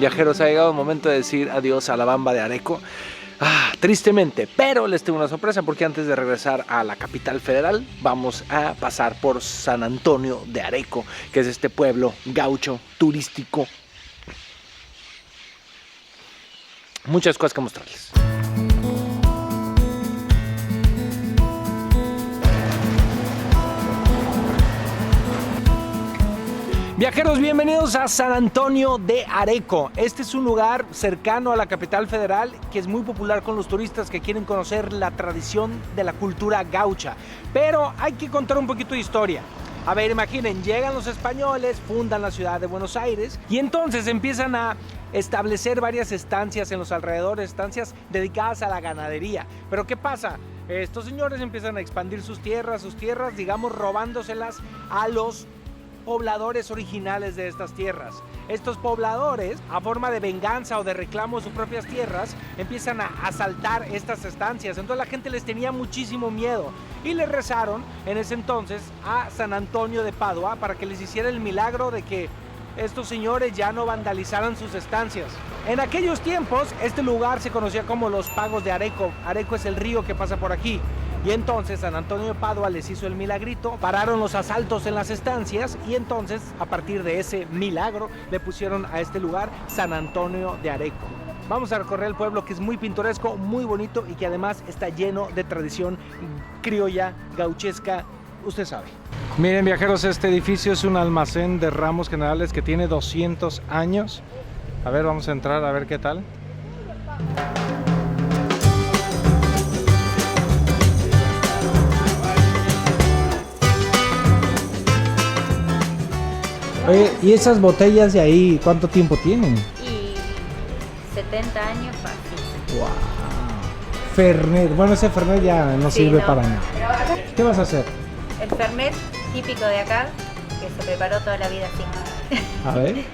viajeros, ha llegado el momento de decir adiós a la Bamba de Areco. Tristemente, pero les tengo una sorpresa porque antes de regresar a la capital federal vamos a pasar por San Antonio de Areco, que es este pueblo gaucho, turístico. Muchas cosas que mostrarles. Viajeros, bienvenidos a San Antonio de Areco. Este es un lugar cercano a la capital federal que es muy popular con los turistas que quieren conocer la tradición de la cultura gaucha. Pero hay que contar un poquito de historia. A ver, imaginen, llegan los españoles, fundan la ciudad de Buenos Aires y entonces empiezan a establecer varias estancias en los alrededores, estancias dedicadas a la ganadería. Pero ¿qué pasa? Estos señores empiezan a expandir sus tierras, digamos, robándoselas a los pobladores originales de estas tierras. Estos pobladores, a forma de venganza o de reclamo de sus propias tierras, empiezan a asaltar estas estancias. Entonces la gente les tenía muchísimo miedo y le rezaron en ese entonces a San Antonio de Padua para que les hiciera el milagro de que estos señores ya no vandalizaran sus estancias. En aquellos tiempos este lugar se conocía como los Pagos de Areco. Areco es el río que pasa por aquí. Y entonces San Antonio de Padua les hizo el milagrito, pararon los asaltos en las estancias y entonces a partir de ese milagro le pusieron a este lugar San Antonio de Areco. Vamos a recorrer el pueblo que es muy pintoresco, muy bonito y que además está lleno de tradición criolla, gauchesca, usted sabe. Miren viajeros, este edificio es un almacén de ramos generales que tiene 200 años. A ver, vamos a entrar a ver qué tal. Oye, ¿y esas botellas de ahí cuánto tiempo tienen? Y 70 años fácil. Wow. Fernet, bueno, ese Fernet ya no sirve para nada. ¿Qué vas a hacer? El Fernet típico de acá, que se preparó toda la vida así. A ver.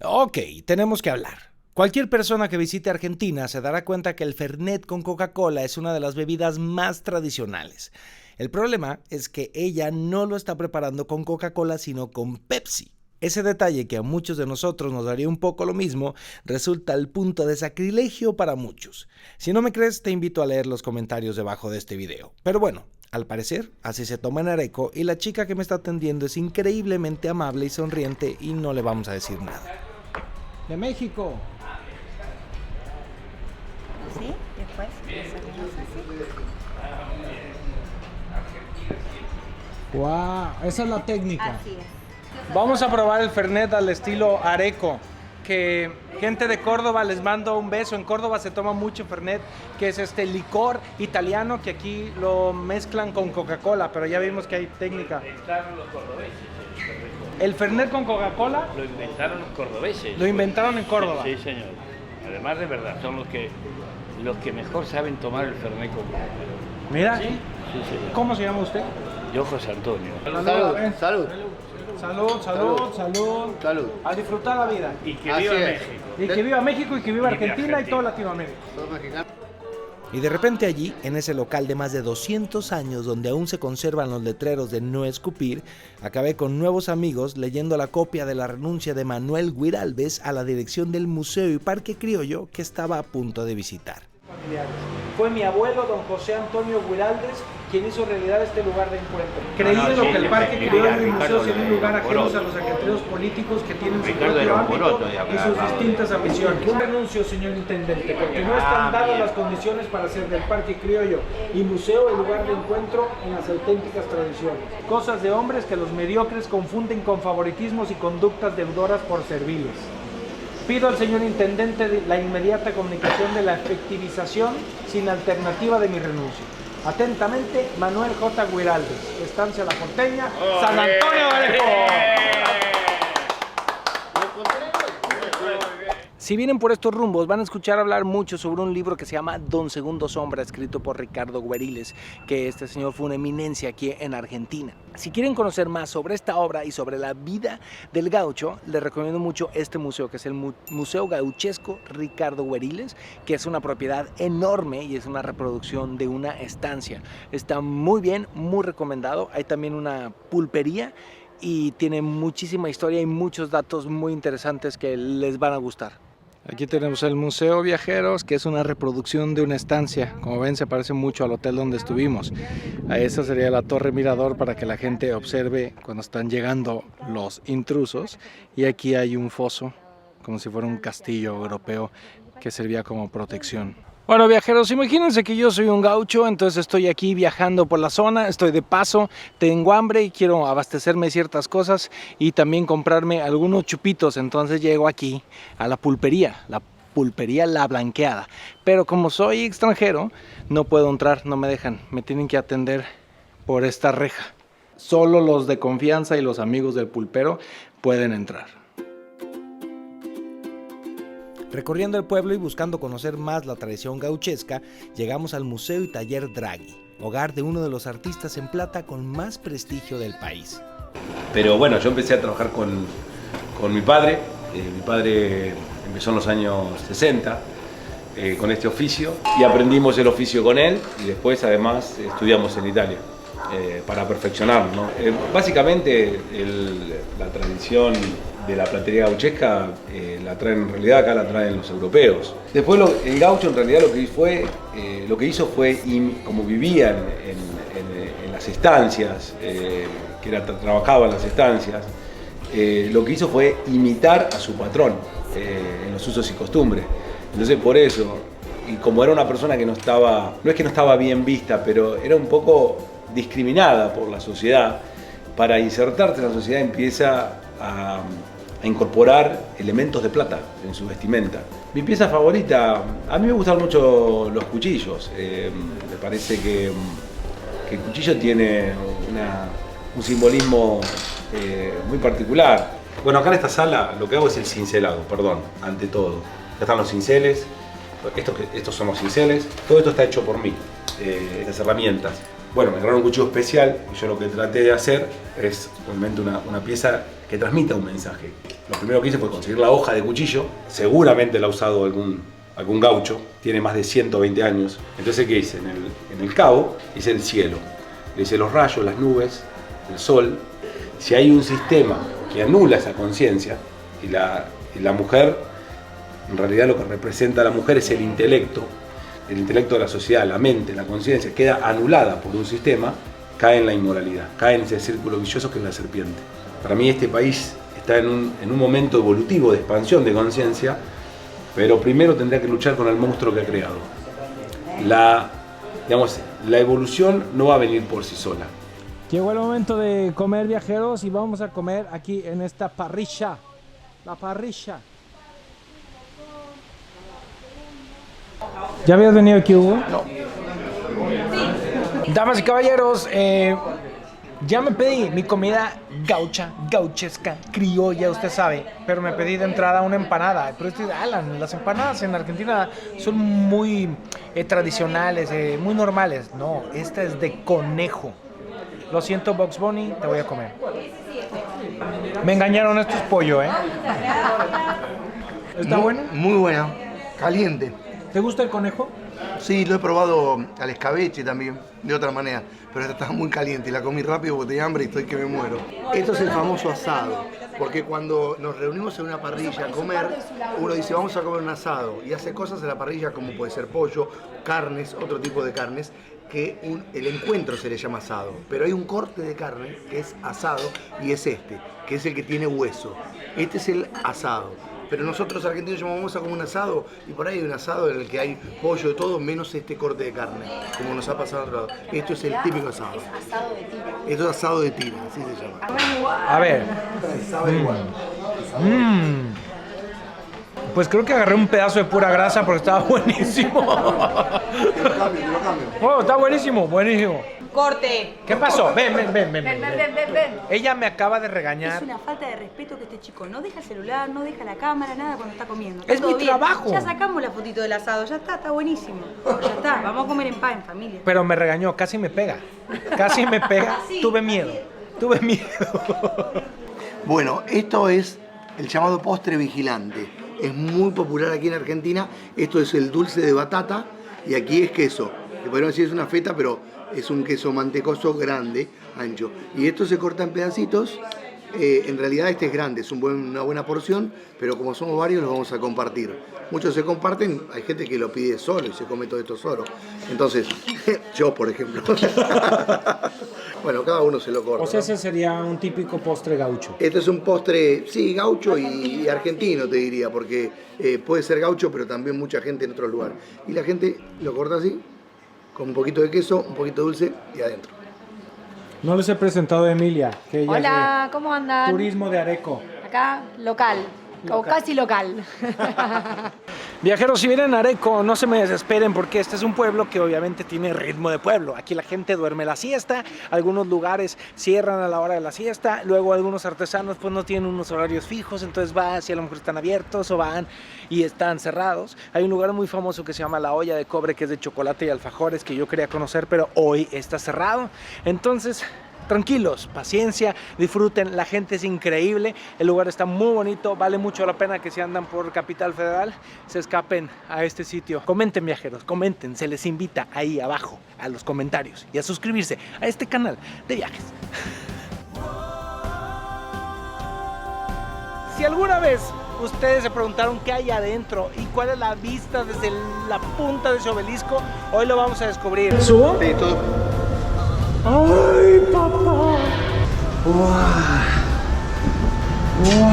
Ok, tenemos que hablar. Cualquier persona que visite Argentina se dará cuenta que el Fernet con Coca-Cola es una de las bebidas más tradicionales. El problema es que ella no lo está preparando con Coca-Cola sino con Pepsi. Ese detalle que a muchos de nosotros nos daría un poco lo mismo, resulta el punto de sacrilegio para muchos. Si no me crees, te invito a leer los comentarios debajo de este video. Pero bueno, al parecer, así se toma en Areco y la chica que me está atendiendo es increíblemente amable y sonriente y no le vamos a decir nada. De México. ¿Sí? Después salimos así. Wow, esa es la técnica. Así es. Vamos a probar el Fernet al estilo Areco, que gente de Córdoba les mando un beso. En Córdoba se toma mucho Fernet, que es este licor italiano que aquí lo mezclan con Coca-Cola, pero ya vimos que hay técnica. Inventaron los cordobeses. ¿El Fernet con Coca-Cola? Lo inventaron los cordobeses. Lo inventaron en Córdoba. Sí, señor. Además de verdad, son los que mejor saben tomar el Fernet con Coca-Cola. Mira, Sí, señor. ¿cómo se llama usted? Yo, José Antonio. Salud. Salud. A disfrutar la vida. Y que Así viva es. México. Y que viva México y que viva Y que Argentina y toda Latinoamérica. Soy mexicano. Y de repente allí, en ese local de más de 200 años donde aún se conservan los letreros de no escupir, acabé con nuevos amigos leyendo la copia de la renuncia de Manuel Guiralbes a la dirección del Museo y Parque Criollo que estaba a punto de visitar. Fue mi abuelo, don José Antonio Guiraldes, quien hizo realidad este lugar de encuentro. Creí No, en lo sí, que el Parque mira, Criollo y el Ricardo museo sería un lugar de ajeno a Poroto. los ajetreos políticos que tienen su Ricardo de propio los ámbito Poroto, de acá, y sus al lado de- distintas ambiciones. Yo renuncio, señor Intendente, porque no están dadas las condiciones para hacer del Parque Criollo y museo el lugar de encuentro en las auténticas tradiciones. Cosas de hombres que los mediocres confunden con favoritismos y conductas deudoras por serviles. Pido al señor Intendente la inmediata comunicación de la efectivización sin alternativa de mi renuncia. Atentamente, Manuel J. Guiraldes, Estancia La Porteña, San Antonio de Areco. Si vienen por estos rumbos, van a escuchar hablar mucho sobre un libro que se llama Don Segundo Sombra, escrito por Ricardo Gueriles, que este señor fue una eminencia aquí en Argentina. Si quieren conocer más sobre esta obra y sobre la vida del gaucho, les recomiendo mucho este museo, que es el Museo Gauchesco Ricardo Gueriles, que es una propiedad enorme y es una reproducción de una estancia. Está muy bien, muy recomendado. Hay también una pulpería y tiene muchísima historia y muchos datos muy interesantes que les van a gustar. Aquí tenemos el Museo Viajeros, que es una reproducción de una estancia. Como ven, se parece mucho al hotel donde estuvimos. Esa sería la torre mirador para que la gente observe cuando están llegando los intrusos. Y aquí hay un foso, como si fuera un castillo europeo que servía como protección. Bueno, viajeros, imagínense que yo soy un gaucho, entonces estoy aquí viajando por la zona, estoy de paso, tengo hambre y quiero abastecerme de ciertas cosas y también comprarme algunos chupitos, entonces llego aquí a la pulpería La Blanqueada. Pero como soy extranjero, no puedo entrar, no me dejan, me tienen que atender por esta reja. Solo los de confianza y los amigos del pulpero pueden entrar. Recorriendo el pueblo y buscando conocer más la tradición gauchesca, llegamos al Museo y Taller Draghi, hogar de uno de los artistas en plata con más prestigio del país. Pero bueno, yo empecé a trabajar con mi padre. Mi padre empezó en los años 60 con este oficio y aprendimos el oficio con él y después además estudiamos en Italia para perfeccionarnos, ¿no? Básicamente la tradición de la platería gauchesca la traen, en realidad acá la traen los europeos. Después el gaucho en realidad lo que hizo fue como vivían en las estancias, trabajaba en las estancias, lo que hizo fue imitar a su patrón en los usos y costumbres. Entonces por eso, y como era una persona que no es que no estaba bien vista, pero era un poco discriminada por la sociedad, para insertarse en la sociedad empieza a incorporar elementos de plata en su vestimenta. Mi pieza favorita, a mí me gustan mucho los cuchillos. Me parece que el cuchillo tiene un simbolismo muy particular. Bueno, acá en esta sala lo que hago es el cincelado, ante todo. Acá están los cinceles, estos son los cinceles, todo esto está hecho por mí, estas herramientas. Bueno, me crearon un cuchillo especial y yo lo que traté de hacer es realmente una pieza que transmita un mensaje. Lo primero que hice fue conseguir la hoja de cuchillo, seguramente la ha usado algún gaucho, tiene más de 120 años. Entonces, ¿qué hice? En el cabo hice el cielo, le hice los rayos, las nubes, el sol. Si hay un sistema que anula esa conciencia y la mujer, en realidad lo que representa a la mujer es el intelecto de la sociedad, la mente, la conciencia, queda anulada por un sistema, cae en la inmoralidad, cae en ese círculo vicioso que es la serpiente. Para mí este país está en un momento evolutivo de expansión de conciencia, pero primero tendría que luchar con el monstruo que ha creado. La evolución no va a venir por sí sola. Llegó el momento de comer, viajeros, y vamos a comer aquí en esta parrilla. La parrilla. ¿Ya habías venido aquí, Hugo? No. Damas y caballeros, ya me pedí mi comida gauchesca, criolla, usted sabe, pero me pedí de entrada una empanada. Pero las empanadas en Argentina son muy tradicionales, muy normales. No, esta es de conejo. Lo siento, Bugs Bunny, te voy a comer. Me engañaron, esto es pollo, ¿eh? ¿Está bueno? Muy buena, caliente. ¿Te gusta el conejo? Sí, lo he probado al escabeche también, de otra manera, pero esta estaba muy caliente y la comí rápido porque tenía hambre y estoy que me muero. Esto es el famoso asado, porque cuando nos reunimos en una parrilla a comer, uno dice vamos a comer un asado y hace cosas en la parrilla como puede ser pollo, carnes, otro tipo de carnes, que el encuentro se le llama asado, pero hay un corte de carne que es asado y es que es el que tiene hueso. Este es el asado. Pero nosotros argentinos llamamos a como un asado y por ahí hay un asado en el que hay pollo de todo menos este corte de carne, como nos ha pasado a otro lado. Esto es el típico asado. Es asado de tira. Esto es asado de tira, así se llama. A ver. Sabe igual. Pues creo que agarré un pedazo de pura grasa porque estaba buenísimo. Te lo cambio. Oh, está buenísimo, buenísimo. ¡Corte! ¿Qué pasó? Ven. Ven. Ella me acaba de regañar. Es una falta de respeto que este chico no deja el celular, no deja la cámara, nada cuando está comiendo. Es Todo mi bien. trabajo. Ya sacamos la fotito del asado, ya está buenísimo. Ya está, vamos a comer en paz, en familia. Pero me regañó, casi me pega. Tuve miedo. Bueno, esto es el llamado postre vigilante. Es muy popular aquí en Argentina. Esto es el dulce de batata y aquí es queso. Que podemos decir es una feta, pero es un queso mantecoso grande, ancho. Y esto se corta en pedacitos. En realidad este es grande, es una buena porción, pero como somos varios lo vamos a compartir. Muchos se comparten, hay gente que lo pide solo y se come todo esto solo. Entonces, yo por ejemplo. Bueno, cada uno se lo corta. O sea, ¿no? ese sería un típico postre gaucho. Este es un postre, sí, gaucho y argentino, te diría, porque puede ser gaucho, pero también mucha gente en otro lugar. Y la gente lo corta así, con un poquito de queso, un poquito de dulce y adentro. No les he presentado a Emilia, que ella Hola, ¿cómo es de andan? turismo de Areco. Acá, local. O casi local. Viajeros, si vienen a Areco, no se me desesperen porque este es un pueblo que obviamente tiene ritmo de pueblo. Aquí la gente duerme la siesta, algunos lugares cierran a la hora de la siesta, luego algunos artesanos pues no tienen unos horarios fijos, entonces van, si a lo mejor están abiertos o van y están cerrados. Hay un lugar muy famoso que se llama La Olla de Cobre, que es de chocolate y alfajores, que yo quería conocer, pero hoy está cerrado. Entonces, tranquilos, paciencia, disfruten, la gente es increíble, el lugar está muy bonito, vale mucho la pena que si andan por Capital Federal se escapen a este sitio. Comenten, viajeros, comenten, se les invita ahí abajo a los comentarios y a suscribirse a este canal de viajes. Si alguna vez ustedes se preguntaron qué hay adentro y cuál es la vista desde la punta de ese obelisco, hoy lo vamos a descubrir. ¿Subo? Sí, todo. ¡Ay, papá! ¡Wow! ¡Wow!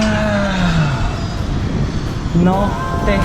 No te